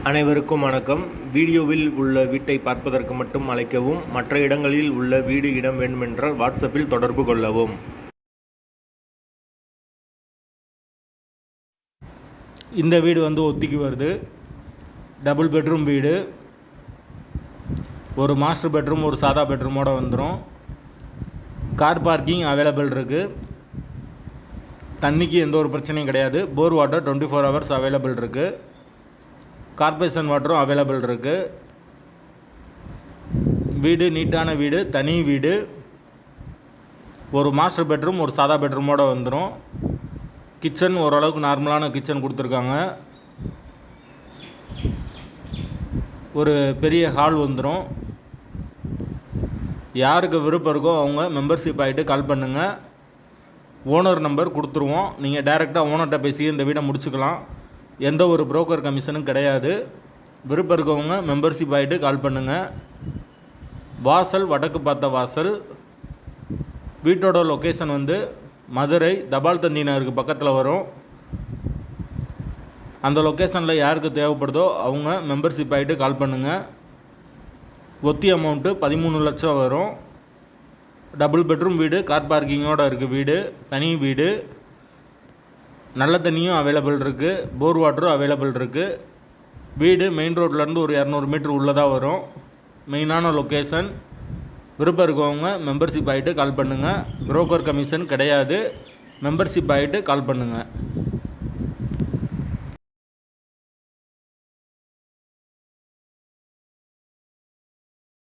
அனைவருக்கும் வணக்கம். வீடியோவில் உள்ள வீட்டை பார்ப்பதற்கு மட்டும் அழைக்கவும். மற்ற இடங்களில் உள்ள வீடு இடம் வேண்டுமென்றால் வாட்ஸ்அப்பில் தொடர்பு கொள்ளவும். இந்த வீடு ஒத்திக்கு வருது. டபுள் பெட்ரூம் வீடு. ஒரு மாஸ்டர் பெட்ரூம் ஒரு சாதா பெட்ரூமோட வந்துடும். கார் பார்க்கிங் அவைலபிள் இருக்குது. தண்ணிக்கு எந்த ஒரு பிரச்சனையும் கிடையாது. போர் வாட்டர் 24 hours அவைலபிள் இருக்குது. கார்பரேஷன் வாட்டரும் அவைலபிள் இருக்குது. வீடு நீட்டான வீடு, தனி வீடு. ஒரு மாஸ்டர் பெட்ரூம் ஒரு சாதா பெட்ரூமோடு வந்துடும். கிச்சன் ஓரளவுக்கு நார்மலான கிச்சன் கொடுத்துருக்காங்க. ஒரு பெரிய ஹால் வந்துடும். யாருக்கு விருப்பம் இருக்கோ அவங்க மெம்பர்ஷிப் ஆகிட்டு கால் பண்ணுங்கள். ஓனர் நம்பர் கொடுத்துருவோம். நீங்கள் டைரெக்டாக ஓனர்கிட்ட பேசி இந்த வீடை முடிச்சுக்கலாம். எந்த ஒரு புரோக்கர் கமிஷனும் கிடையாது. விருப்பம் இருக்கவங்க மெம்பர்ஷிப் ஆகிட்டு கால் பண்ணுங்கள். வாசல் வடக்கு பார்த்த வாசல். வீட்டோட லொக்கேஷன் மதுரை தபால் தந்தி நகருக்கு பக்கத்தில் வரும். அந்த லொக்கேஷனில் யாருக்கு தேவைப்படுதோ அவங்க மெம்பர்ஷிப் ஆகிட்டு கால் பண்ணுங்கள். ஒத்தி அமௌண்ட்டு 13 லட்சம் வரும். டபுள் பெட்ரூம் வீடு, கார் பார்க்கிங்கோடு இருக்குது வீடு. தனி வீடு. நல்ல தண்ணியும் அவைலபிள் இருக்குது. போர் வாட்டரும் அவைலபிள் இருக்குது. வீடு மெயின் ரோட்லேருந்து ஒரு 200 மீட்டர் உள்ளதாக வரும். மெயினான லொக்கேஷன். விருப்பம் இருக்கவங்க மெம்பர்ஷிப் ஆகிட்டு கால் பண்ணுங்கள். புரோக்கர் கமிஷன் கிடையாது. மெம்பர்ஷிப் ஆகிட்டு கால் பண்ணுங்கள்.